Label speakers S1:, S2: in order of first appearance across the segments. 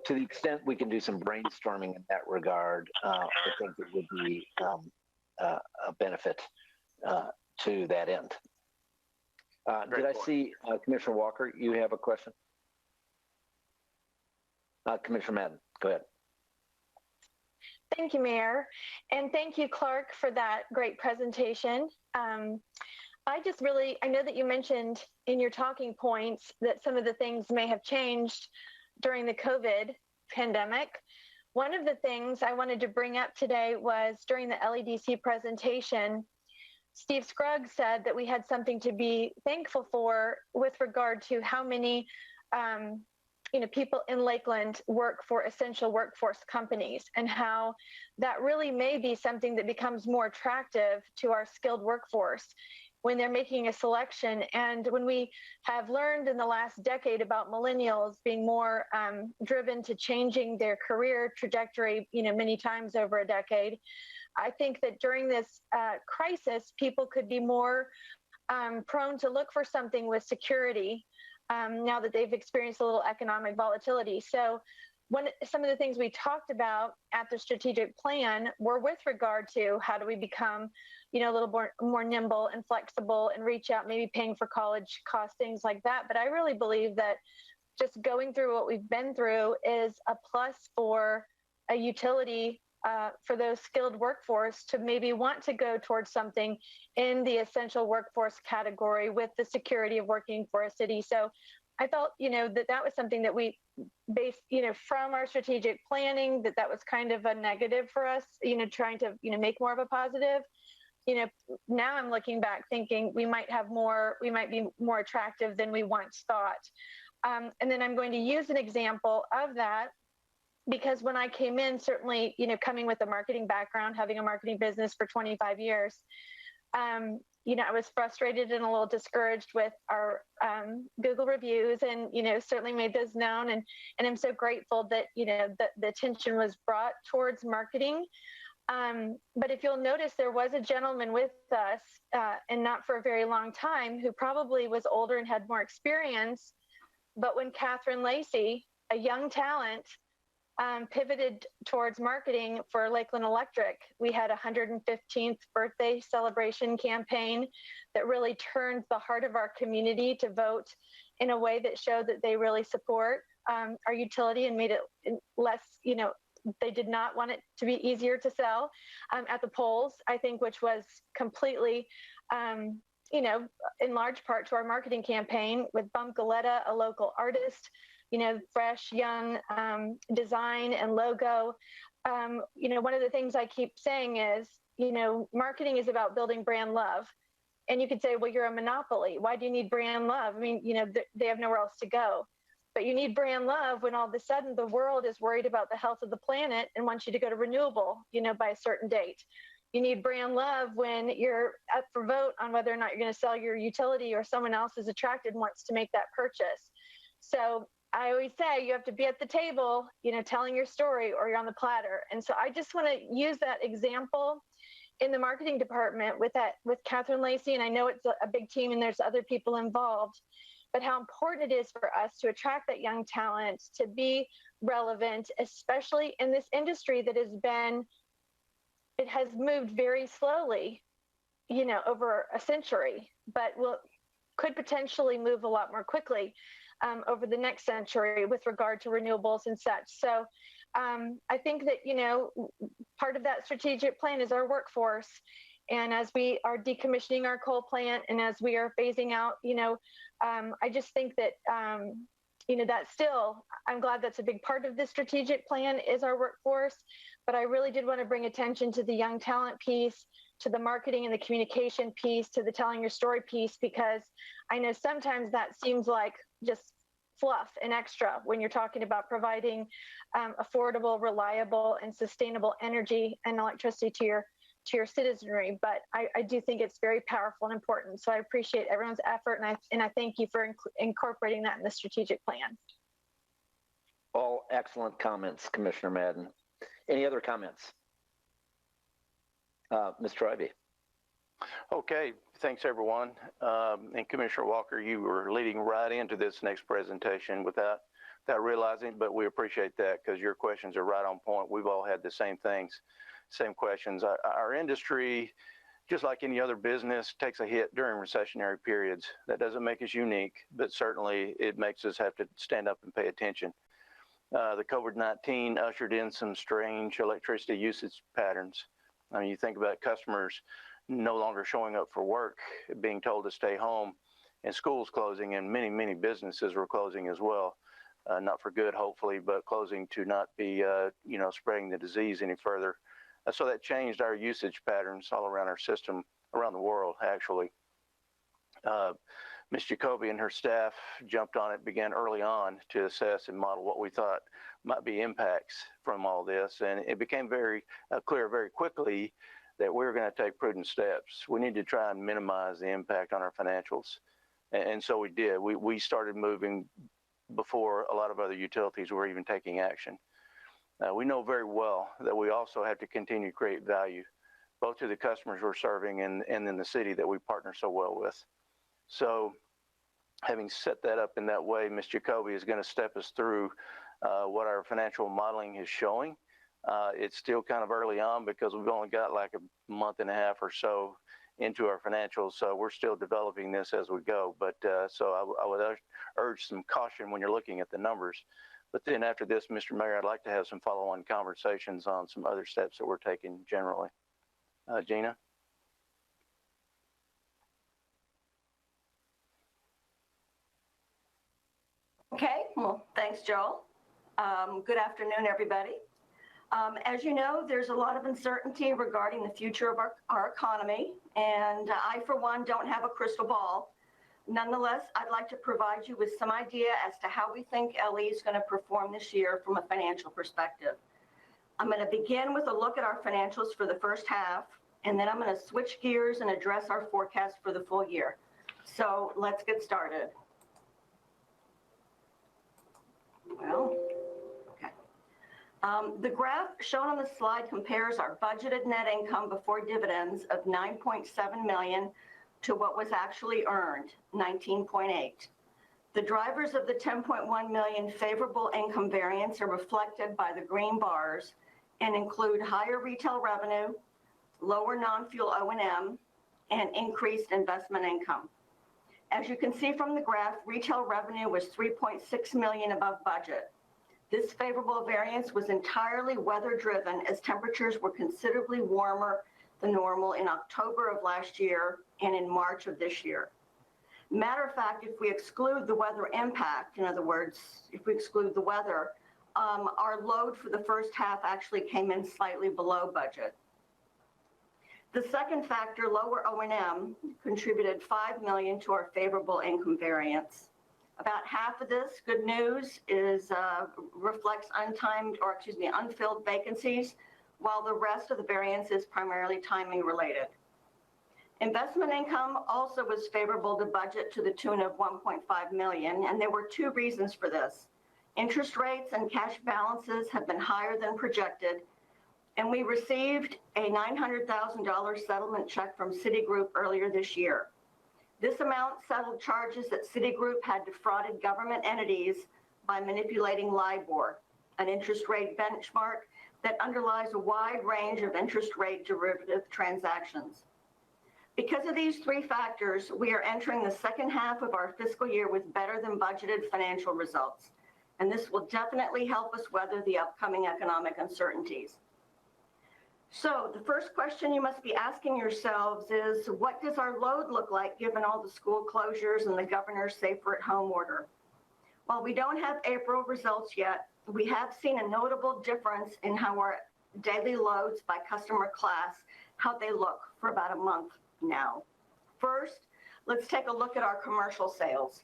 S1: to the extent we can do some brainstorming in that regard, I think it would be a benefit to that end. Did I see Commissioner Walker? You have a question? Commissioner Madden, go ahead.
S2: Thank you, Mayor. And thank you, Clark, for that great presentation. I know that you mentioned in your talking points that some of the things may have changed during the COVID pandemic. One of the things I wanted to bring up today was during the LEDC presentation, Steve Scruggs said that we had something to be thankful for with regard to how many people in Lakeland work for essential workforce companies, and how that really may be something that becomes more attractive to our skilled workforce when they're making a selection. And when we have learned in the last decade about millennials being more driven to changing their career trajectory, many times over a decade, I think that during this crisis, people could be more prone to look for something with security now that they've experienced a little economic volatility. So some of the things we talked about at the strategic plan were with regard to how do we become, a little more nimble and flexible and reach out, maybe paying for college costs, things like that. But I really believe that just going through what we've been through is a plus for a utility for those skilled workforce to maybe want to go towards something in the essential workforce category with the security of working for a city. So I felt, that was something that we based, from our strategic planning, that was kind of a negative for us, trying to, make more of a positive. Now I'm looking back thinking we might be more attractive than we once thought. And then I'm going to use an example of that, because when I came in, certainly, coming with a marketing background, having a marketing business for 25 years, I was frustrated and a little discouraged with our Google reviews, and, certainly made those known. And I'm so grateful that, the attention was brought towards marketing. But if you'll notice, there was a gentleman with us, and not for a very long time, who probably was older and had more experience. But when Catherine Lacey, a young talent, pivoted towards marketing for Lakeland Electric, we had a 115th birthday celebration campaign that really turned the heart of our community to vote in a way that showed that they really support our utility and made it less, they did not want it to be easier to sell at the polls, I think, which was completely, in large part to our marketing campaign with Bump Galetta, a local artist, fresh, young design and logo. One of the things I keep saying is, marketing is about building brand love. And you could say, well, you're a monopoly. Why do you need brand love? I mean, they have nowhere else to go. But you need brand love when all of a sudden the world is worried about the health of the planet and wants you to go to renewable, by a certain date. You need brand love when you're up for vote on whether or not you're going to sell your utility, or someone else is attracted and wants to make that purchase. So I always say you have to be at the table, telling your story, or you're on the platter. And so I just want to use that example in the marketing department with Catherine Lacey. And I know it's a big team and there's other people involved, but how important it is for us to attract that young talent, to be relevant, especially in this industry that has moved very slowly, over a century, but could potentially move a lot more quickly over the next century with regard to renewables and such. So I think that, part of that strategic plan is our workforce. And as we are decommissioning our coal plant and as we are phasing out, I just think that, that still, I'm glad that's a big part of this strategic plan is our workforce. But I really did want to bring attention to the young talent piece, to the marketing and the communication piece, to the telling your story piece, because I know sometimes that seems like just fluff and extra when you're talking about providing affordable, reliable, and sustainable energy and electricity to your citizenry. But I do think it's very powerful and important. So I appreciate everyone's effort, and I thank you for incorporating that in the strategic plan.
S1: All excellent comments, Commissioner Madden. Any other comments? Mr. Ivey.
S3: Okay, thanks everyone. And Commissioner Walker, you were leading right into this next presentation with that without realizing, but we appreciate that because your questions are right on point. We've all had the same things, same questions. Our industry, just like any other business, takes a hit during recessionary periods. That doesn't make us unique, but certainly it makes us have to stand up and pay attention. The COVID-19 ushered in some strange electricity usage patterns. I mean, you think about customers no longer showing up for work, being told to stay home, and schools closing, and many, many businesses were closing as well. Not for good, hopefully, but closing to not be, spreading the disease any further. So that changed our usage patterns all around our system, around the world, actually. Ms. Jacoby and her staff jumped on it, began early on to assess and model what we thought might be impacts from all this. And it became very clear very quickly that we were going to take prudent steps. We need to try and minimize the impact on our financials. And so we did. We started moving before a lot of other utilities were even taking action. We know very well that we also have to continue to create value, both to the customers we're serving and in the city that we partner so well with. So having set that up in that way, Ms. Jacoby is going to step us through what our financial modeling is showing. It's still kind of early on because we've only got like a month and a half or so into our financials, so we're still developing this as we go. But so I would urge some caution when you're looking at the numbers. But then after this, Mr. Mayor, I'd like to have some follow-on conversations on some other steps that we're taking generally. Gina?
S4: Okay, well, thanks, Joel. Good afternoon, everybody. As you know, there's a lot of uncertainty regarding the future of our economy, and I, for one, don't have a crystal ball. Nonetheless, I'd like to provide you with some idea as to how we think LE is going to perform this year from a financial perspective. I'm going to begin with a look at our financials for the first half, and then I'm going to switch gears and address our forecast for the full year. So let's get started. Well, okay. The graph shown on the slide compares our budgeted net income before dividends of $9.7 million to what was actually earned, 19.8. The drivers of the 10.1 million favorable income variance are reflected by the green bars and include higher retail revenue, lower non-fuel O&M, and increased investment income. As you can see from the graph, retail revenue was 3.6 million above budget. This favorable variance was entirely weather-driven as temperatures were considerably warmer than normal in October of last year and in March of this year. Matter of fact, if we exclude the weather impact, in other words, if we exclude the weather, our load for the first half actually came in slightly below budget. The second factor, lower O&M, contributed 5 million to our favorable income variance. About half of this, good news, reflects unfilled vacancies, while the rest of the variance is primarily timing related. Investment income also was favorable to budget to the tune of 1.5 million, and there were two reasons for this. Interest rates and cash balances have been higher than projected, and we received a $900,000 settlement check from Citigroup earlier this year. This amount settled charges that Citigroup had defrauded government entities by manipulating LIBOR, an interest rate benchmark that underlies a wide range of interest rate derivative transactions. Because of these three factors, we are entering the second half of our fiscal year with better than budgeted financial results, and this will definitely help us weather the upcoming economic uncertainties. So the first question you must be asking yourselves is, what does our load look like given all the school closures and the governor's safer at home order? While we don't have April results yet, we have seen a notable difference in how our daily loads by customer class, how they look for about a month now. First, let's take a look at our commercial sales.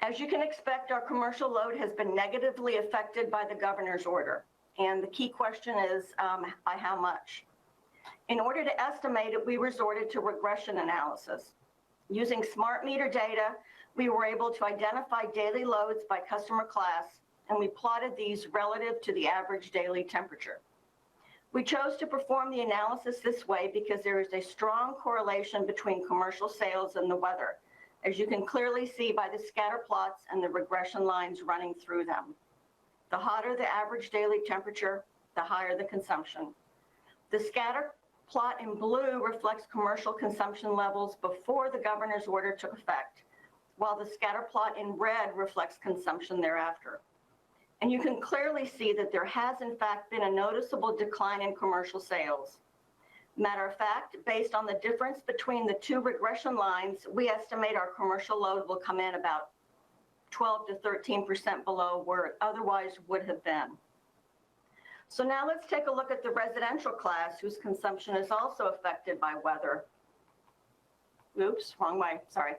S4: As you can expect, our commercial load has been negatively affected by the governor's order. And the key question is, by how much? In order to estimate it, we resorted to regression analysis. Using smart meter data, we were able to identify daily loads by customer class, and we plotted these relative to the average daily temperature. We chose to perform the analysis this way because there is a strong correlation between commercial sales and the weather. as you can clearly see by the scatter plots and the regression lines running through them. The hotter the average daily temperature, the higher the consumption. The scatter plot in blue reflects commercial consumption levels before the governor's order took effect, while the scatter plot in red reflects consumption thereafter. And you can clearly see that there has in fact been a noticeable decline in commercial sales. Matter of fact, based on the difference between the two regression lines, we estimate our commercial load will come in about 12 to 13% below where it otherwise would have been. So now let's take a look at the residential class, whose consumption is also affected by weather. Oops, wrong way, sorry.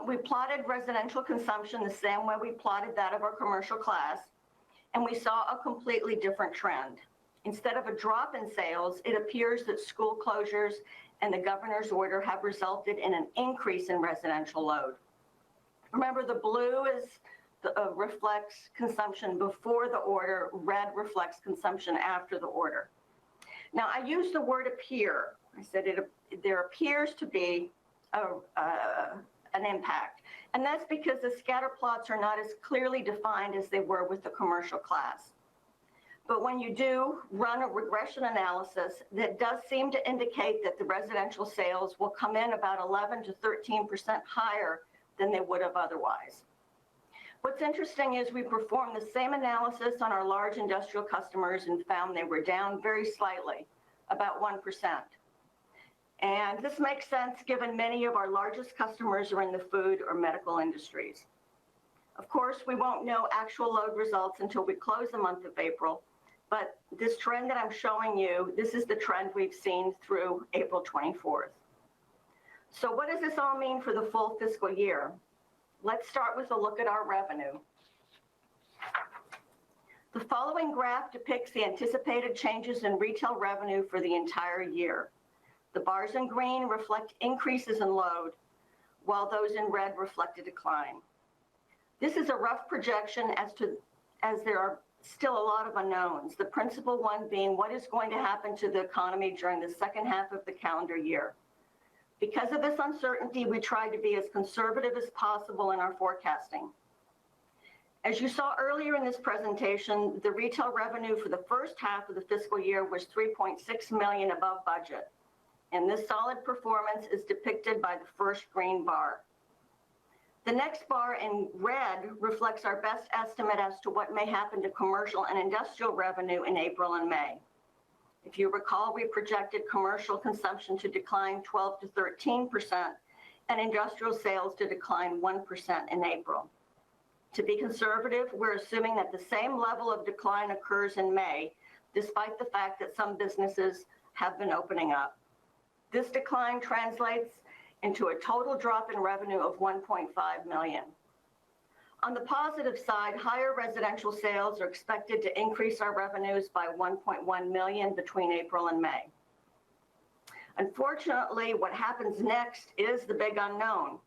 S4: We plotted residential consumption the same way we plotted that of our commercial class, and we saw a completely different trend. Instead of a drop in sales, it appears that school closures and the governor's order have resulted in an increase in residential load. Remember, the blue reflects consumption before the order, red reflects consumption after the order. Now, I use the word appear. I said there appears to be an impact, and that's because the scatter plots are not as clearly defined as they were with the commercial class. But when you do run a regression analysis, that does seem to indicate that the residential sales will come in about 11 to 13% higher than they would have otherwise. What's interesting is we performed the same analysis on our large industrial customers and found they were down very slightly, about 1%. And this makes sense given many of our largest customers are in the food or medical industries. Of course, we won't know actual load results until we close the month of April, but this trend that I'm showing you, this is the trend we've seen through April 24th. So what does this all mean for the full fiscal year? Let's start with a look at our revenue. The following graph depicts the anticipated changes in retail revenue for the entire year. The bars in green reflect increases in load, while those in red reflect a decline. This is a rough projection as there are still a lot of unknowns, the principal one being what is going to happen to the economy during the second half of the calendar year. Because of this uncertainty, we tried to be as conservative as possible in our forecasting. As you saw earlier in this presentation, the retail revenue for the first half of the fiscal year was $3.6 million above budget. And this solid performance is depicted by the first green bar. The next bar in red reflects our best estimate as to what may happen to commercial and industrial revenue in April and May. If you recall, we projected commercial consumption to decline 12 to 13% and industrial sales to decline 1% in April. To be conservative, we're assuming that the same level of decline occurs in May, despite the fact that some businesses have been opening up. This decline translates into a total drop in revenue of $1.5 million. On the positive side, higher residential sales are expected to increase our revenues by $1.1 million between April and May. Unfortunately, what happens next is the big unknown.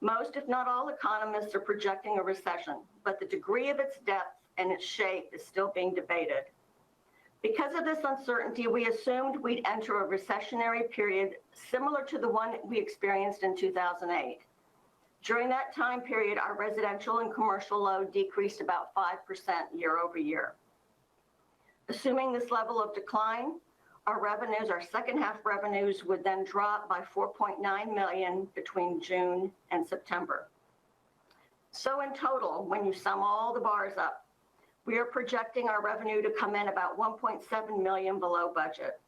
S4: Most, if not all, economists are projecting a recession, but the degree of its depth and its shape is still being debated. Because of this uncertainty, we assumed we'd enter a recessionary period similar to the one we experienced in 2008. During that time period, our residential and commercial load decreased about 5% year over year. Assuming this level of decline, our revenues, our second half revenues would then drop by $4.9 million between June and September. So in total, when you sum all the bars up, we are projecting our revenue to come in about $1.7 million below budget.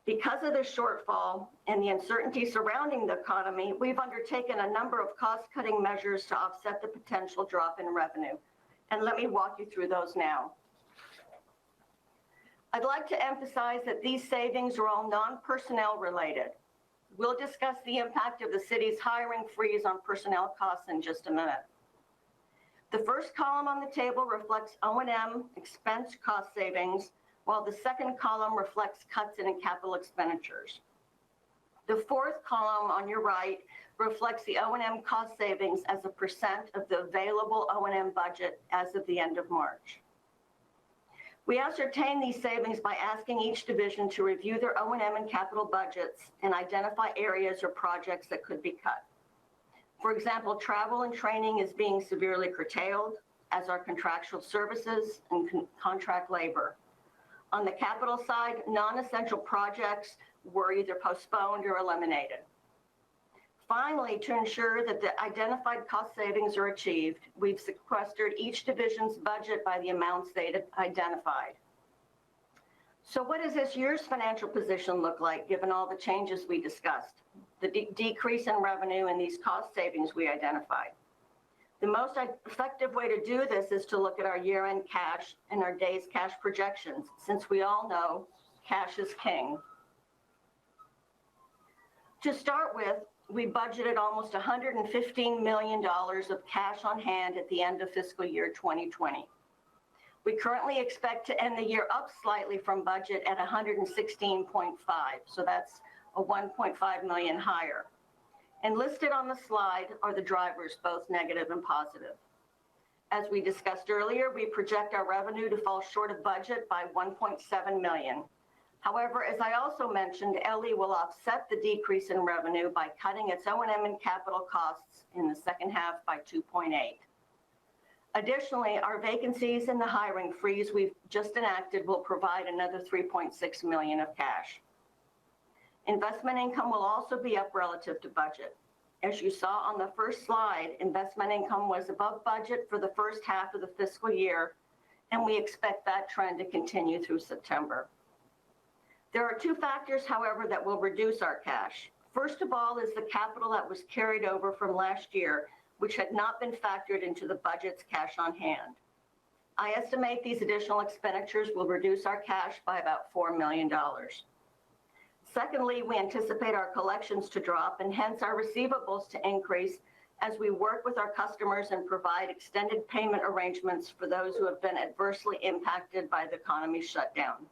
S4: Because of this shortfall and the uncertainty surrounding the economy, we've undertaken a number of cost-cutting measures to offset the potential drop in revenue. And let me walk you through those now. I'd like to emphasize that these savings are all non-personnel related. We'll discuss the impact of the city's hiring freeze on personnel costs in just a minute. The first column on the table reflects O&M expense cost savings, while the second column reflects cuts in capital expenditures. The fourth column on your right reflects the O&M cost savings as a percent of the available O&M budget as of the end of March. We ascertain these savings by asking each division to review their O&M and capital budgets and identify areas or projects that could be cut. For example, travel and training is being severely curtailed, as are contractual services and contract labor. On the capital side, non-essential projects were either postponed or eliminated. Finally, to ensure that the identified cost savings are achieved, we've sequestered each division's budget by the amounts they'd identified. So what does this year's financial position look like, given all the changes we discussed, the decrease in revenue and these cost savings we identified? The most effective way to do this is to look at our year-end cash and our days cash projections, since we all know cash is king. To start with, we budgeted almost $115 million of cash on hand at the end of fiscal year 2020. We currently expect to end the year up slightly from budget at 116.5, so that's a 1.5 million higher. And listed on the slide are the drivers, both negative and positive. As we discussed earlier, we project our revenue to fall short of budget by 1.7 million. However, as I also mentioned, LE will offset the decrease in revenue by cutting its O&M and capital costs in the second half by 2.8. Additionally, our vacancies and the hiring freeze we've just enacted will provide another 3.6 million of cash. Investment income will also be up relative to budget. As you saw on the first slide, investment income was above budget for the first half of the fiscal year, and we expect that trend to continue through September. There are two factors, however, that will reduce our cash. First of all is the capital that was carried over from last year, which had not been factored into the budget's cash on hand. I estimate these additional expenditures will reduce our cash by about $4 million. Secondly, we anticipate our collections to drop and hence our receivables to increase as we work with our customers and provide extended payment arrangements for those who have been adversely impacted by the economy shutdown.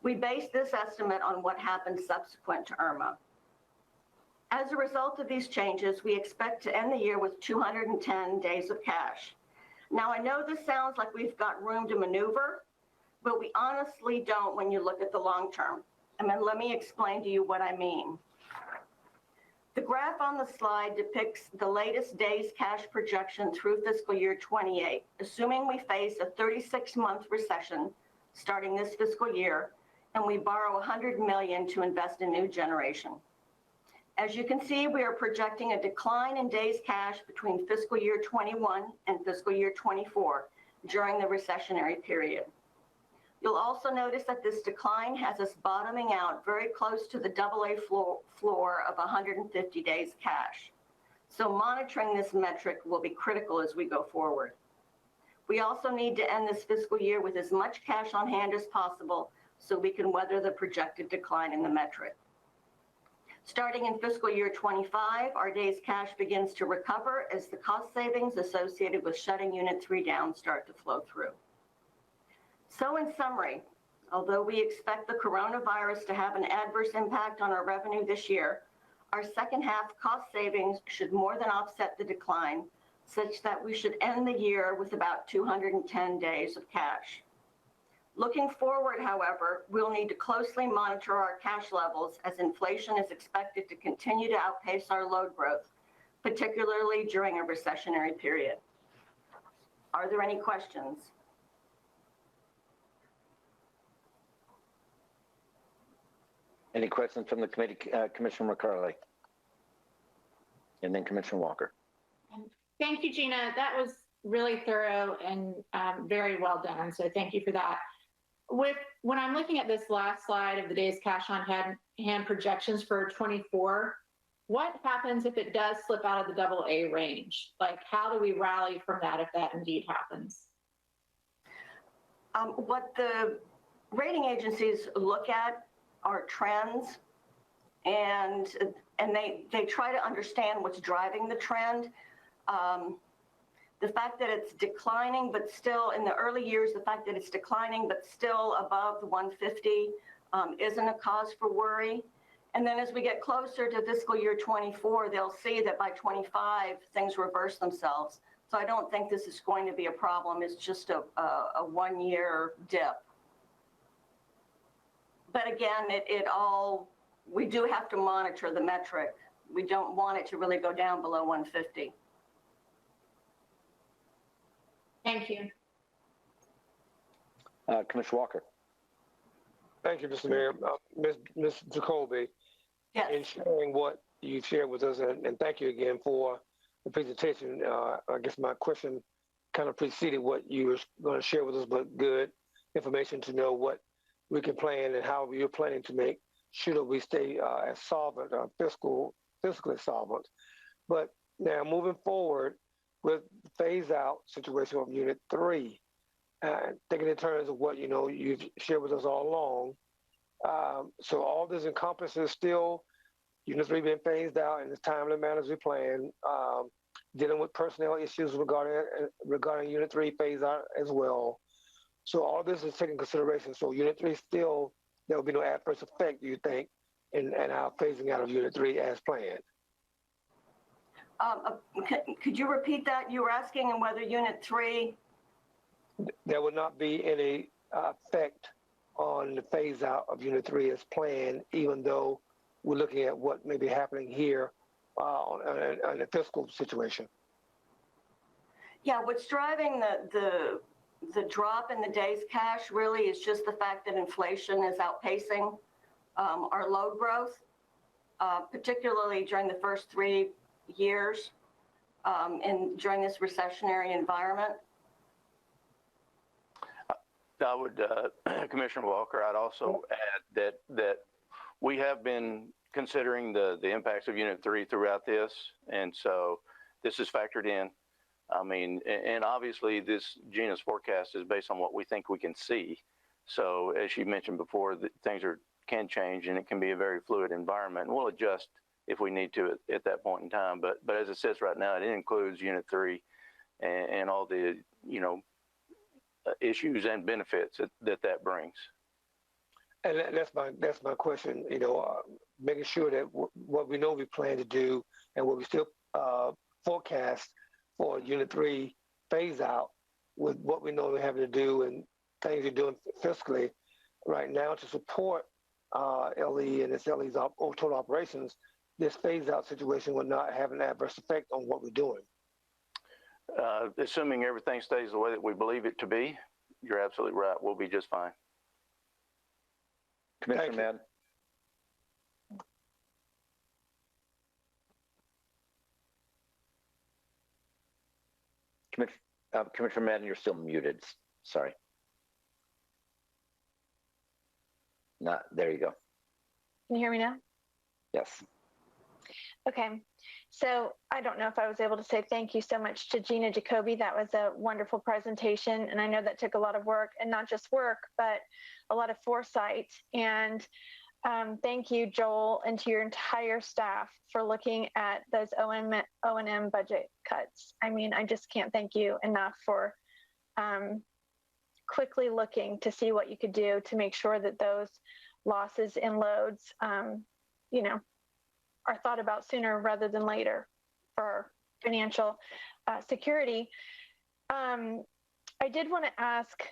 S4: We base this estimate on what happened subsequent to Irma. As a result of these changes, we expect to end the year with 210 days of cash. Now, I know this sounds like we've got room to maneuver, but we honestly don't when you look at the long term. Let me explain to you what I mean. The graph on the slide depicts the latest days cash projection through fiscal year 28, assuming we face a 36-month recession starting this fiscal year, and we borrow 100 million to invest in new generation. As you can see, we are projecting a decline in days cash between fiscal year 21 and fiscal year 24 during the recessionary period. You'll also notice that this decline has us bottoming out very close to the AA floor of 150 days cash. So monitoring this metric will be critical as we go forward. We also need to end this fiscal year with as much cash on hand as possible so we can weather the projected decline in the metric. Starting in fiscal year 25, our days cash begins to recover as the cost savings associated with shutting Unit 3 down start to flow through. So in summary, although we expect the coronavirus to have an adverse impact on our revenue this year, our second half cost savings should more than offset the decline, such that we should end the year with about 210 days of cash. Looking forward, however, we'll need to closely monitor our cash levels as inflation is expected to continue to outpace our load growth, particularly during a recessionary period. Are there any questions?
S1: Any questions from the committee? Commissioner McCarley, and then Commissioner Walker.
S5: Thank you, Gina. That was really thorough and very well done. So thank you for that. When I'm looking at this last slide of the days cash on hand projections for 24, what happens if it does slip out of the AA range? Like, how do we rally from that if that indeed happens?
S4: What the rating agencies look at are trends, and they try to understand what's driving the trend. The fact that it's declining, but still in the early years, the fact that it's declining, but still above the 150 isn't a cause for worry. And then as we get closer to fiscal year 24, they'll see that by 25, things reverse themselves. So I don't think this is going to be a problem. It's just a 1-year dip. But again, we do have to monitor the metric we don't want it to really go down below 150.
S5: Thank you.
S1: Commissioner Walker.
S6: Thank you, Mr. Mayor. Ms. Jacoby,
S4: Yes.
S6: in sharing what you shared with us, and thank you again for the presentation. I guess my question kind of preceded what you were going to share with us, but good information to know what we can plan and how you're planning to make sure that we stay as solvent, fiscally solvent. But now moving forward with the phase out situation of Unit 3, thinking in terms of what you've shared with us all along. So all this encompasses still Unit 3 being phased out in the timely manner as we plan, dealing with personnel issues regarding Unit 3 phase out as well. So all this is taken consideration. So Unit 3 still, there will be no adverse effect, do you think, in our phasing out of Unit 3 as planned?
S4: Could you repeat that? You were asking whether Unit 3...
S6: There would not be any effect on the phase out of Unit 3 as planned, even though we're looking at what may be happening here on the fiscal situation.
S4: Yeah, what's driving the drop in the days cash really is just the fact that inflation is outpacing our load growth, particularly during the first 3 years and during this recessionary environment.
S3: I would, Commissioner Walker, I'd also add that we have been considering the impacts of Unit 3 throughout this, and so this is factored in. I mean, and obviously Gina's forecast is based on what we think we can see. So as you mentioned before, things can change, and it can be a very fluid environment, and we'll adjust if we need to at that point in time. But as it says right now, it includes Unit 3 and all the issues and benefits that brings.
S6: And that's my question. Making sure that what we know we plan to do and what we still forecast for Unit 3 phase out with what we know we're having to do and things we're doing fiscally right now to support LE and its LE's total operations. This phase out situation will not have an adverse effect on what we're doing.
S3: Assuming everything stays the way that we believe it to be, you're absolutely right. We'll be just fine.
S1: Commissioner Madden. Commissioner Madden, you're still muted. Sorry. There you go.
S2: Can you hear me now?
S1: Yes.
S2: Okay. So I don't know if I was able to say thank you so much to Gina Jacoby. That was a wonderful presentation. And I know that took a lot of work, and not just work, but a lot of foresight. And thank you, Joel, and to your entire staff for looking at those O&M budget cuts. I mean, I just can't thank you enough for quickly looking to see what you could do to make sure that those losses in loads, are thought about sooner rather than later for financial security. I did want to ask,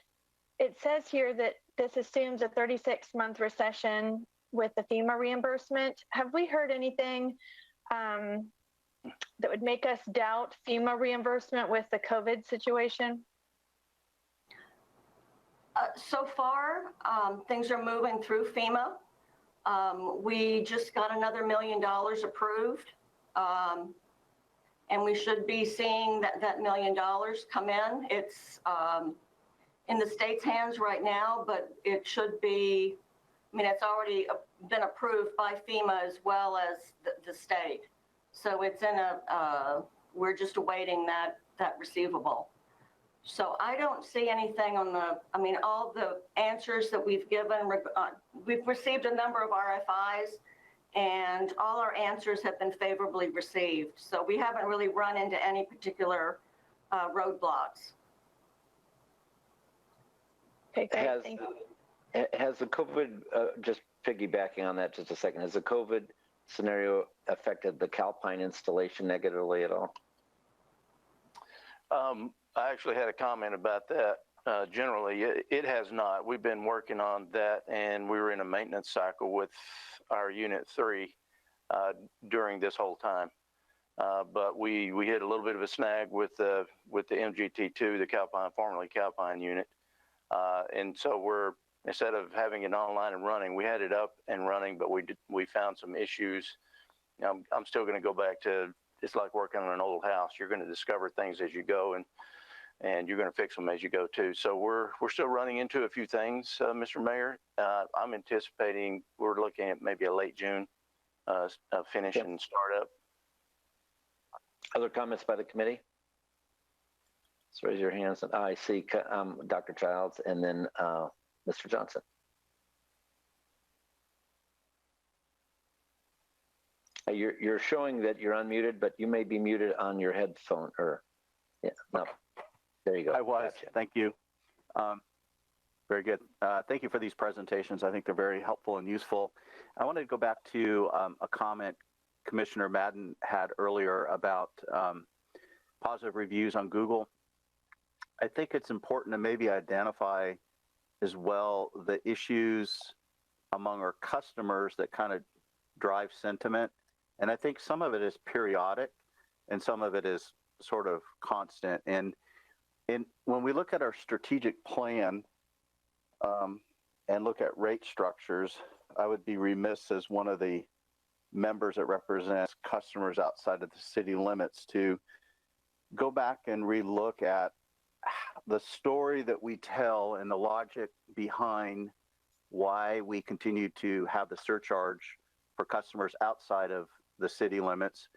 S2: it says here that this assumes a 36-month recession with the FEMA reimbursement. Have we heard anything that would make us doubt FEMA reimbursement with the COVID situation?
S4: So far, things are moving through FEMA. We just got another $1 million approved, and we should be seeing that $1 million come in. It's in the state's hands right now, but it should be, it's already been approved by FEMA as well as the state. So it's we're just awaiting that receivable. So I don't see anything on all the answers that we've given, we've received a number of RFIs, and all our answers have been favorably received. So we haven't really run into any particular roadblocks.
S2: Okay, great. Thank you.
S1: Has the COVID, just piggybacking on that just a second, has the COVID scenario affected the Calpine installation negatively at all?
S3: I actually had a comment about that. Generally, it has not. We've been working on that, and we were in a maintenance cycle with our Unit 3 during this whole time. But we hit a little bit of a snag with the MGT2, the Calpine, formerly Calpine unit. And so instead of having it online and running, we had it up and running, but we found some issues. I'm still going to go back to, it's like working on an old house. You're going to discover things as you go, and you're going to fix them as you go too. So we're still running into a few things, Mr. Mayor. I'm anticipating we're looking at maybe a late June finish and start up.
S1: Other comments by the committee? So raise your hands. I see Dr. Childs and then Mr. Johnson. You're showing that you're unmuted, but you may be muted on your headphone or, yeah, no. There you go.
S7: I was.
S1: Gotcha.
S7: Thank you. Very good. Thank you for these presentations. I think they're very helpful and useful. I wanted to go back to a comment Commissioner Madden had earlier about positive reviews on Google. I think it's important to maybe identify as well the issues among our customers that kind of drive sentiment. And I think some of it is periodic and some of it is sort of constant. And when we look at our strategic plan and look at rate structures, I would be remiss as one of the members that represents customers outside of the city limits to go back and relook at the story that we tell and the logic behind why we continue to have the surcharge for customers outside of the city limits,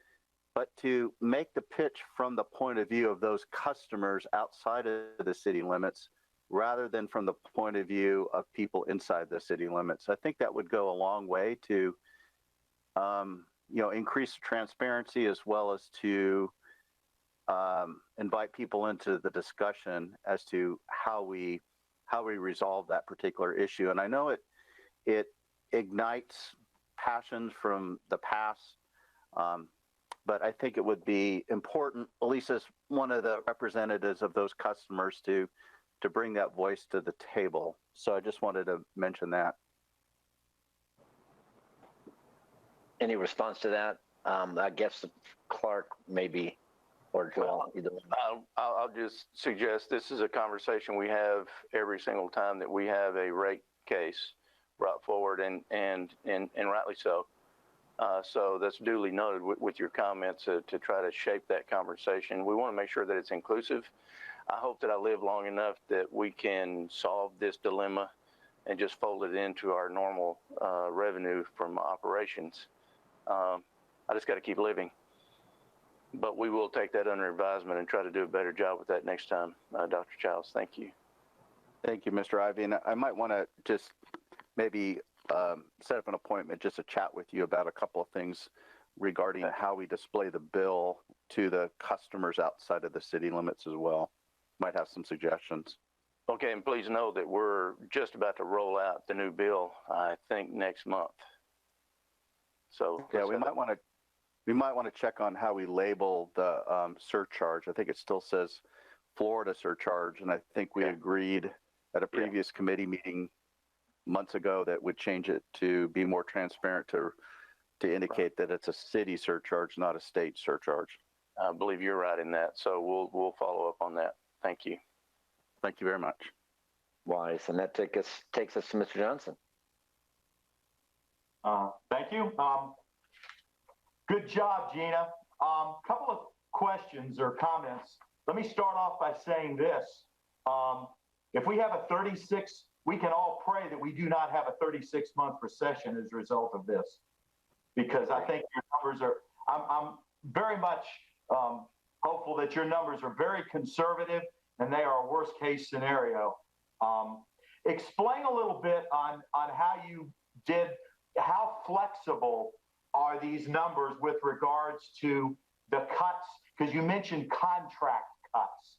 S7: but to make the pitch from the point of view of those customers outside of the city limits rather than from the point of view of people inside the city limits. I think that would go a long way to increase transparency as well as to invite people into the discussion as to how we resolve that particular issue. And I know it ignites passions from the past, but I think it would be important, at least as one of the representatives of those customers, to bring that voice to the table. So I just wanted to mention that.
S1: Any response to that? I guess Clark maybe, or Joel, either one.
S3: I'll just suggest this is a conversation we have every single time that we have a rate case brought forward, and rightly so. So that's duly noted with your comments to try to shape that conversation. We want to make sure that it's inclusive. I hope that I live long enough that we can solve this dilemma and just fold it into our normal revenue from operations. I just got to keep living. But we will take that under advisement and try to do a better job with that next time. Dr. Childs, thank you.
S7: Thank you, Mr. Ivey. And I might want to just maybe set up an appointment just to chat with you about a couple of things regarding how we display the bill to the customers outside of the city limits as well. Might have some suggestions.
S3: Okay, and please know that we're just about to roll out the new bill, I think, next month. So
S7: yeah, we might want to check on how we label the surcharge. I think it still says Florida surcharge, and I think we agreed at a previous committee meeting months ago that would change it to be more transparent to indicate that it's a city surcharge, not a state surcharge.
S3: I believe you're right in that. So we'll follow up on that. Thank you.
S7: Thank you very much.
S1: Wise, and that takes us to Mr. Johnson.
S8: Thank you. Good job, Gina. Couple of questions or comments. Let me start off by saying this. If we have we can all pray that we do not have a 36-month recession as a result of this, because I think your numbers I'm very much hopeful that your numbers are very conservative and they are a worst case scenario. Explain a little bit on how flexible are these numbers with regards to the cuts? Because you mentioned contract cuts.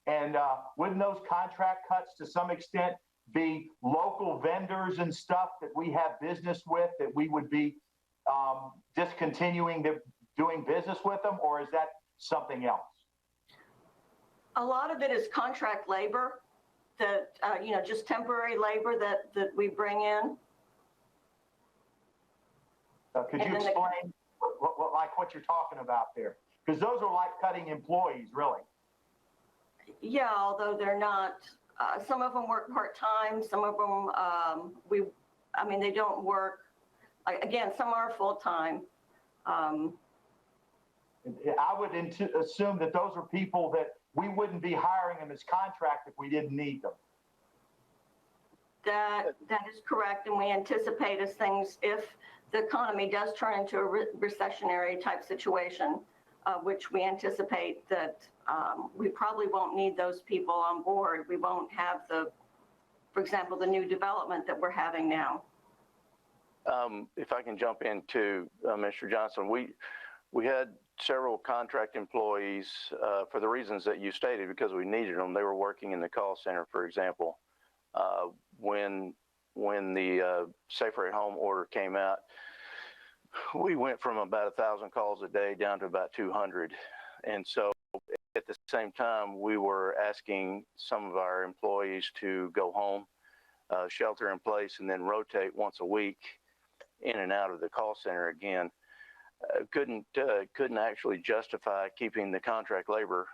S8: And wouldn't those contract cuts to some extent be local vendors and stuff that we have business with that we would be discontinuing doing business with them, or is that something else?
S4: A lot of it is contract labor that, just temporary labor that we bring in.
S8: Could you explain what you're talking about there? Because those are like cutting employees, really.
S4: Yeah, although they're not, some of them work part-time, some of them, they don't work, again, some are full-time.
S8: I would assume that those are people that we wouldn't be hiring them as contract if we didn't need them.
S4: That is correct, and we anticipate as things, if the economy does turn into a recessionary type situation, which we anticipate that we probably won't need those people on board. We won't have for example, the new development that we're having now.
S3: If I can jump into Mr. Johnson, we had several contract employees for the reasons that you stated, because we needed them. They were working in the call center, for example. When the Safer at Home order came out, we went from about 1,000 calls a day down to about 200. And so at the same time, we were asking some of our employees to go home, shelter in place, and then rotate once a week in and out of the call center again. Couldn't actually justify keeping the contract labor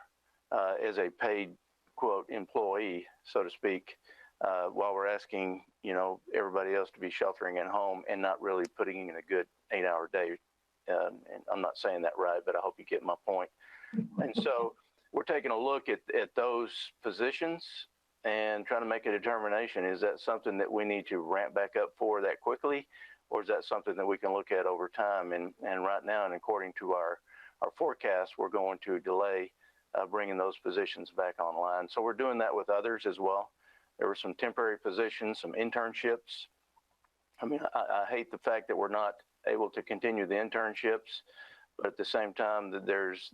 S3: as a paid, quote, employee, so to speak, while we're asking, everybody else to be sheltering at home and not really putting in a good 8-hour day. And I'm not saying that right, but I hope you get my point. And so we're taking a look at those positions and trying to make a determination. Is that something that we need to ramp back up for that quickly? Or is that something that we can look at over time? And right now, and according to our forecast, we're going to delay bringing those positions back online. So we're doing that with others as well. There were some temporary positions, some internships. I mean, I hate the fact that we're not able to continue the internships, but at the same time, that there's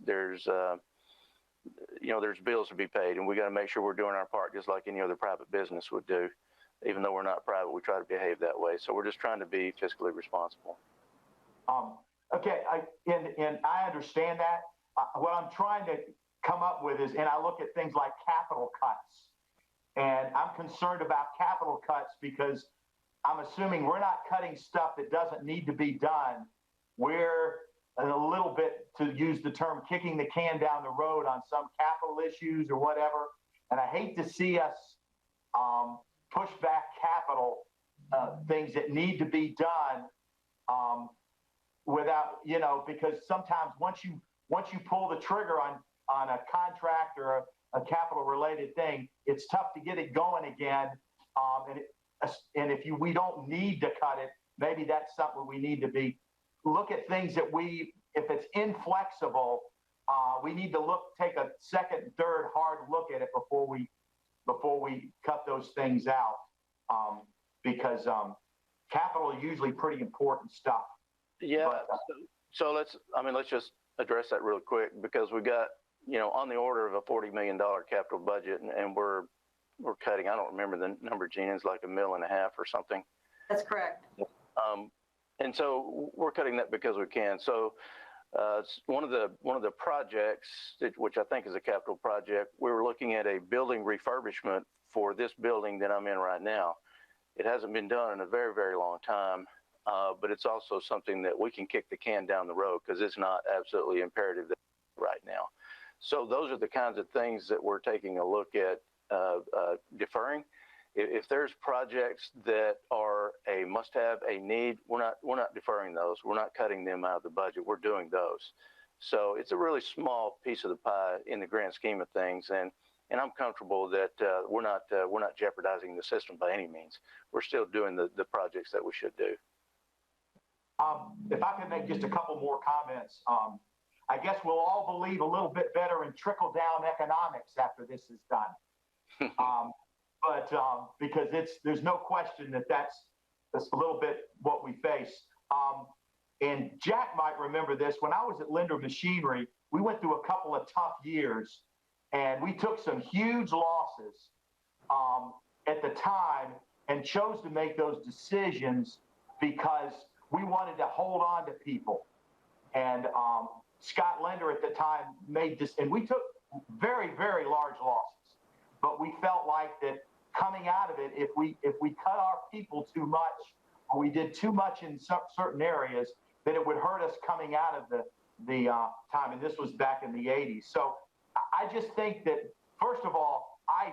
S3: bills to be paid, and we got to make sure we're doing our part, just like any other private business would do. Even though we're not private, we try to behave that way. So we're just trying to be fiscally responsible.
S8: Okay, and I understand that. What I'm trying to come up with is, and I look at things like capital cuts, and I'm concerned about capital cuts because I'm assuming we're not cutting stuff that doesn't need to be done. We're a little bit, to use the term, kicking the can down the road on some capital issues or whatever. And I hate to see us push back capital things that need to be done without, because sometimes once you pull the trigger on a contract or a capital related thing, it's tough to get it going again. And if we don't need to cut it, maybe that's something we need to look at things that if it's inflexible, we need to take a second, third hard look at it before we cut those things out, because capital is usually pretty important stuff.
S3: Yeah. So let's just address that real quick, because we got, on the order of a $40 million capital budget, and we're cutting, I don't remember the number, Gina, it's like $1.5 million or something.
S4: That's correct.
S3: And so we're cutting that because we can. So one of the projects, which I think is a capital project, we were looking at a building refurbishment for this building that I'm in right now. It hasn't been done in a very, very long time, but it's also something that we can kick the can down the road because it's not absolutely imperative right now. So those are the kinds of things that we're taking a look at deferring. If there's projects that are a must-have, a need, we're not deferring those. We're not cutting them out of the budget. We're doing those. So it's a really small piece of the pie in the grand scheme of things, and I'm comfortable that we're not jeopardizing the system by any means. We're still doing the projects that we should do.
S8: If I could make just a couple more comments, I guess we'll all believe a little bit better in trickle-down economics after this is done. But because there's no question that's a little bit what we face. And Jack might remember this. When I was at Linder Machinery, we went through a couple of tough years, and we took some huge losses at the time and chose to make those decisions because we wanted to hold on to people. And Scott Linder at the time made this, and we took very, very large losses. But we felt like that coming out of it, if we cut our people too much, or we did too much in certain areas, that it would hurt us coming out of the time. And this was back in the 80s. So I just think that, first of all, I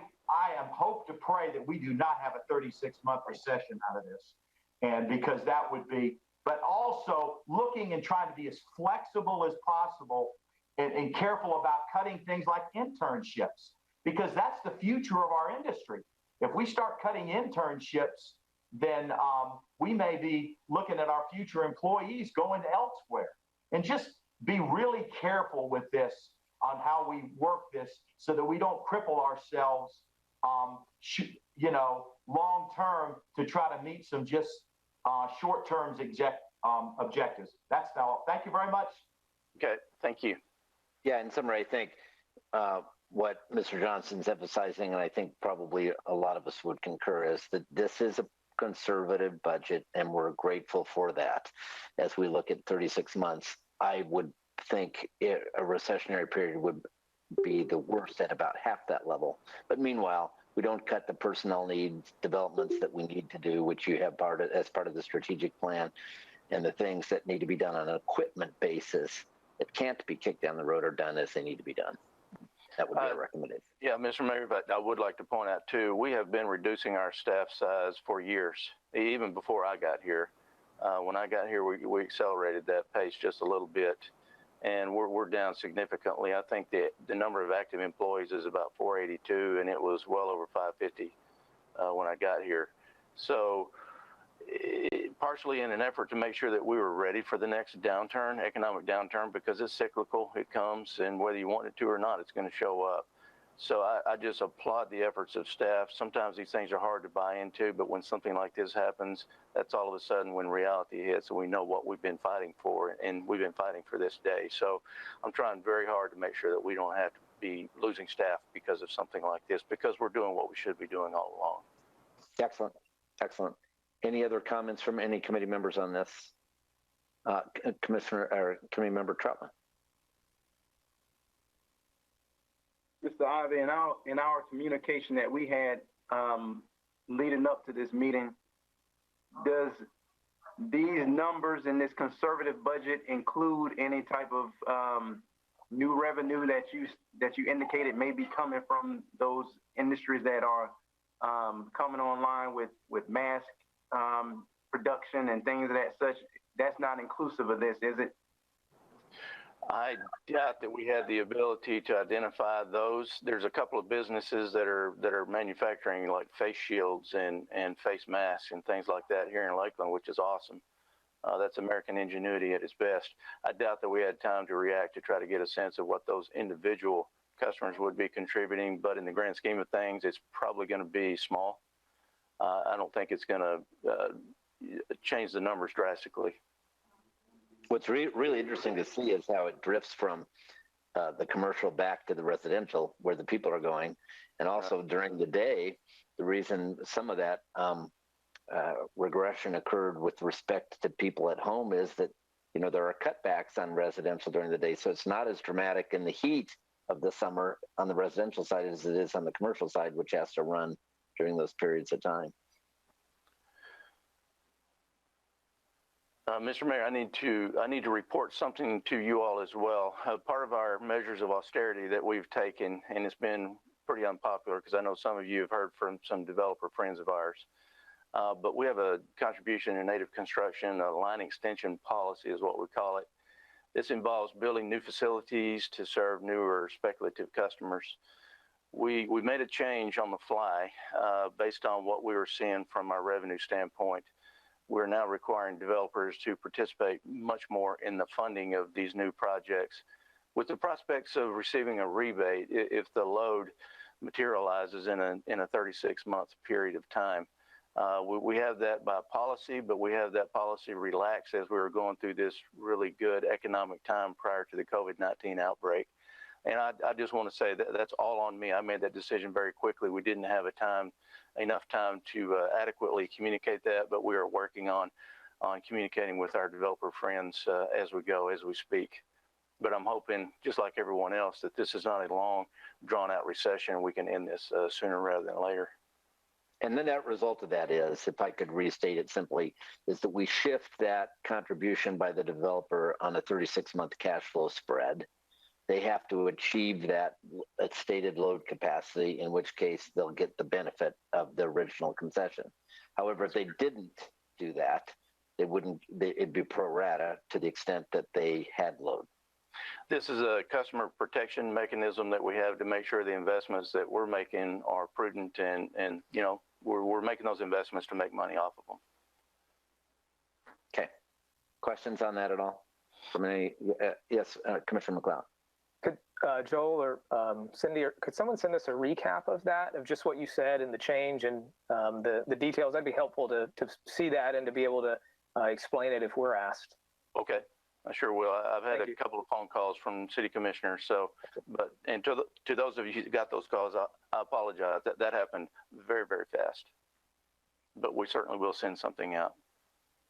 S8: am hope to pray that we do not have a 36-month recession out of this. And because that would be, but also looking and trying to be as flexible as possible and careful about cutting things like internships, because that's the future of our industry. If we start cutting internships, then we may be looking at our future employees going elsewhere. And just be really careful with this on how we work this so that we don't cripple ourselves, long term to try to meet some just short-term objectives. That's all. Thank you very much.
S3: Okay, thank you.
S1: Yeah, in summary, I think what Mr. Johnson's emphasizing, and I think probably a lot of us would concur, is that this is a conservative budget, and we're grateful for that. As we look at 36 months, I would think a recessionary period would be the worst at about half that level. But meanwhile, we don't cut the personnel needs, developments that we need to do, which you have as part of the strategic plan, and the things that need to be done on an equipment basis that can't be kicked down the road are done as they need to be done. That would be a recommendation.
S3: Yeah, Mr. Mayor, but I would like to point out too, we have been reducing our staff size for years, even before I got here. When I got here, we accelerated that pace just a little bit, and we're down significantly. I think the number of active employees is about 482, and it was well over 550 when I got here. So partially in an effort to make sure that we were ready for the next downturn, economic downturn, because it's cyclical, it comes, and whether you want it to or not, it's going to show up. So I just applaud the efforts of staff. Sometimes these things are hard to buy into, but when something like this happens, that's all of a sudden when reality hits and we know what we've been fighting for, and we've been fighting for this day. So I'm trying very hard to make sure that we don't have to be losing staff because of something like this, because we're doing what we should be doing all along.
S1: Excellent. Excellent. Any other comments from any committee members on this? Commissioner or Committee Member Troutman.
S9: Mr. Ivey, in our communication that we had leading up to this meeting, does these numbers in this conservative budget include any type of new revenue that you indicated may be coming from those industries that are coming online with mask production and things of that such? That's not inclusive of this, is it?
S3: I doubt that we had the ability to identify those. There's a couple of businesses that are manufacturing like face shields and face masks and things like that here in Lakeland, which is awesome. That's American ingenuity at its best. I doubt that we had time to react to try to get a sense of what those individual customers would be contributing, but in the grand scheme of things, it's probably going to be small. I don't think it's going to change the numbers drastically.
S1: What's really interesting to see is how it drifts from the commercial back to the residential, where the people are going. And also during the day, the reason some of that regression occurred with respect to people at home is that, there are cutbacks on residential during the day. So it's not as dramatic in the heat of the summer on the residential side as it is on the commercial side, which has to run during those periods of time.
S3: Mr. Mayor, I need to report something to you all as well. Part of our measures of austerity that we've taken, and it's been pretty unpopular because I know some of you have heard from some developer friends of ours, but we have a contribution in native construction, a line extension policy is what we call it. This involves building new facilities to serve newer speculative customers. We made a change on the fly based on what we were seeing from our revenue standpoint. We're now requiring developers to participate much more in the funding of these new projects, with the prospects of receiving a rebate if the load materializes in a 36-month period of time. We have that by policy, but we have that policy relaxed as we were going through this really good economic time prior to the COVID-19 outbreak. And I just want to say that that's all on me. I made that decision very quickly. We didn't have enough time to adequately communicate that, but we are working on communicating with our developer friends as we go, as we speak. But I'm hoping, just like everyone else, that this is not a long, drawn-out recession and we can end this sooner rather than later.
S1: And the net result of that is, if I could restate it simply, is that we shift that contribution by the developer on a 36-month cash flow spread. They have to achieve that stated load capacity, in which case they'll get the benefit of the original concession. However, if they didn't do that, it'd be pro rata to the extent that they had load.
S3: This is a customer protection mechanism that we have to make sure the investments that we're making are prudent, and you know, we're making those investments to make money off of them.
S1: Okay. Questions on that at all? From any? Yes, Commissioner McLeod.
S10: Could Joel or Cindy, or could someone send us a recap of that, of just what you said and the change and the details? That'd be helpful to see that and to be able to explain it if we're asked.
S3: Okay, I sure will. I've had a couple of phone calls from city commissioners. So, and to those of you who got those calls, I apologize. That happened very, very fast. But we certainly will send something out.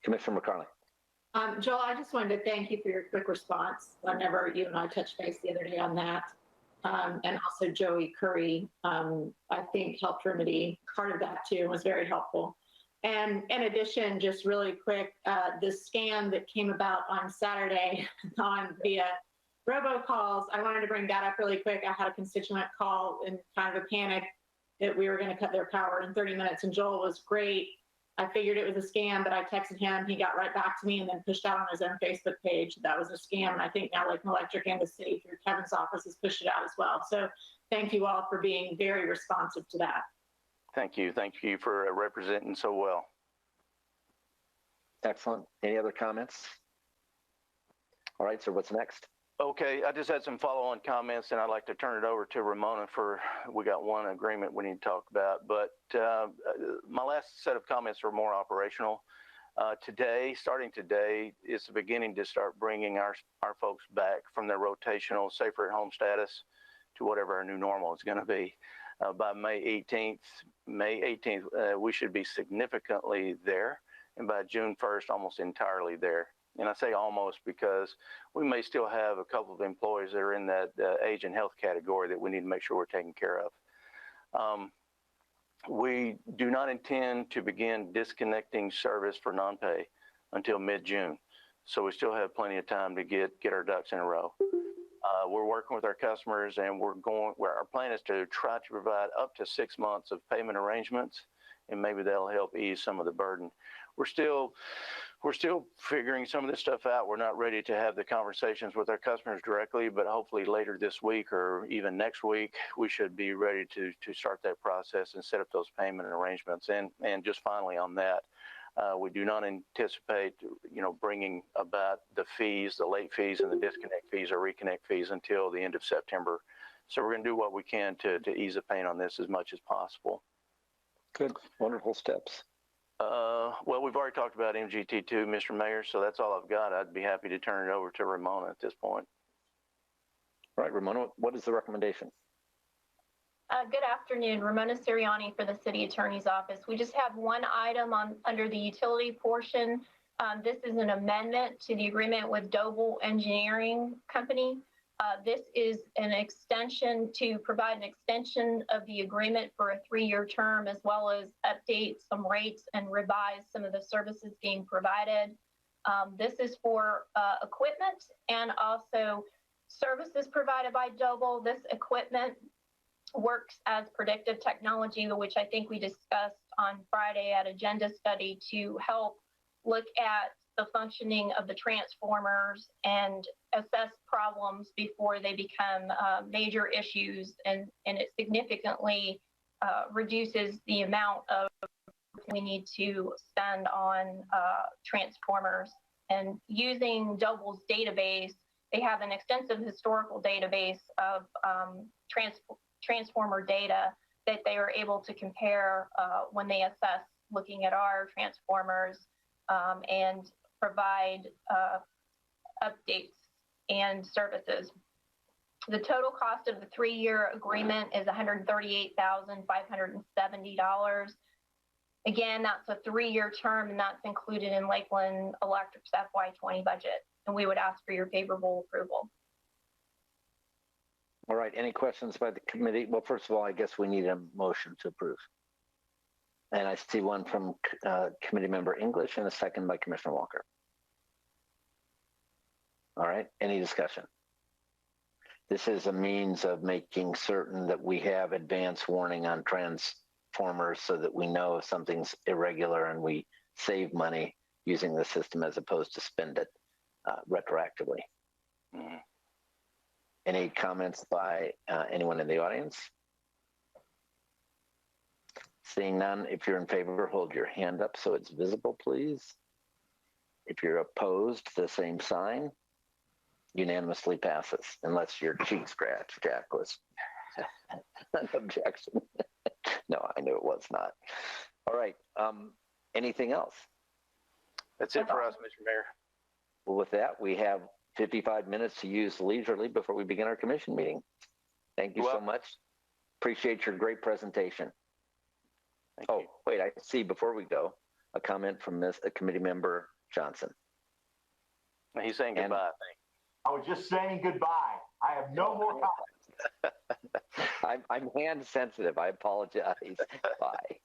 S1: Commissioner McCarley.
S5: Joel, I just wanted to thank you for your quick response whenever you and I touched base the other day on that. And also Joey Curry, I think helped remedy part of that too, and was very helpful. And in addition, just really quick, the scam that came about on Saturday via robocalls, I wanted to bring that up really quick. I had a constituent call in kind of a panic that we were going to cut their power in 30 minutes, and Joel was great. I figured it was a scam, but I texted him. He got right back to me and then pushed out on his own Facebook page that was a scam. And I think now Lakeland Electric and the city through Kevin's office has pushed it out as well. So thank you all for being very responsive to that.
S3: Thank you. Thank you for representing so well.
S1: Excellent. Any other comments? All right, so what's next?
S3: Okay, I just had some follow-on comments, and I'd like to turn it over to Ramona we got one agreement we need to talk about. But my last set of comments are more operational. Starting today, is the beginning to start bringing our folks back from their rotational safer at home status to whatever our new normal is going to be. By May 18th, we should be significantly there, and by June 1st, almost entirely there. And I say almost because we may still have a couple of employees that are in that age and health category that we need to make sure we're taking care of. We do not intend to begin disconnecting service for non-pay until mid-June. So we still have plenty of time to get our ducks in a row. We're working with our customers, and our plan is to try to provide up to 6 months of payment arrangements, and maybe that'll help ease some of the burden. We're still figuring some of this stuff out. We're not ready to have the conversations with our customers directly, but hopefully later this week or even next week, we should be ready to start that process and set up those payment arrangements. And just finally on that, we do not anticipate, bringing about the fees, the late fees and the disconnect fees or reconnect fees until the end of September. So we're going to do what we can to ease the pain on this as much as possible.
S1: Good, wonderful steps.
S3: Well, we've already talked about MGT2, Mr. Mayor, so that's all I've got. I'd be happy to turn it over to Ramona at this point.
S1: All right, Ramona, what is the recommendation?
S11: Good afternoon, Ramona Sirianni for the City Attorney's Office. We just have one item under the utility portion. This is an amendment to the agreement with Doble Engineering Company. This is an extension to provide an extension of the agreement for a 3-year term, as well as update some rates and revise some of the services being provided. This is for equipment and also services provided by Doble. This equipment works as predictive technology, which I think we discussed on Friday at Agenda Study, to help look at the functioning of the transformers and assess problems before they become major issues, and it significantly reduces the amount of we need to spend on transformers. And using Doble's database, they have an extensive historical database of transformer data that they are able to compare when they assess looking at our transformers and provide updates and services. The total cost of the 3-year agreement is $138,570. Again, that's a 3-year term, and that's included in Lakeland Electric's FY20 budget. And we would ask for your favorable approval.
S1: All right, any questions by the committee? Well, first of all, I guess we need a motion to approve. And I see one from Committee Member English and a second by Commissioner Walker. All right, any discussion? This is a means of making certain that we have advance warning on transformers so that we know if something's irregular and we save money using the system as opposed to spend it retroactively. Mm-hmm. Any comments by anyone in the audience? Seeing none, if you're in favor, hold your hand up so it's visible, please. If you're opposed, the same sign. Unanimously passes, unless your cheek scratch, Jack, was an objection. No, I knew it was not. All right. Anything else?
S3: That's it for us, Mr. Mayor.
S1: Well, with that, we have 55 minutes to use leisurely before we begin our commission meeting. Thank you so much. Appreciate your great presentation.
S3: Thank you.
S1: Wait, I see before we go, a comment from Committee Member Johnson.
S3: He's saying goodbye, I think.
S8: I was just saying goodbye. I have no more comments.
S1: I'm hand sensitive. I apologize. Bye.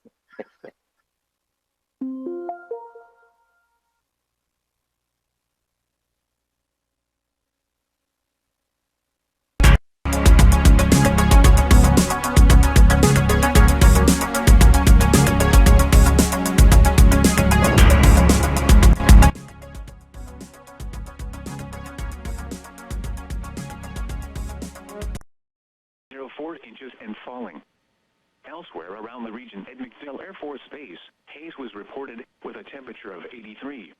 S12: Inches and falling. Elsewhere around the region at McDill Air Force Base, haze was reported with a temperature of 83.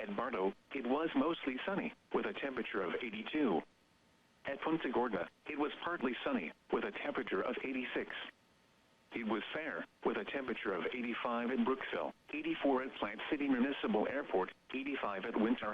S12: At Bartow, it was mostly sunny with a temperature of 82. At Punta Gorda, it was partly sunny with a temperature of 86. It was fair with a temperature of 85 at Brooksville, 84 at Plant City Municipal Airport, 85 at Winter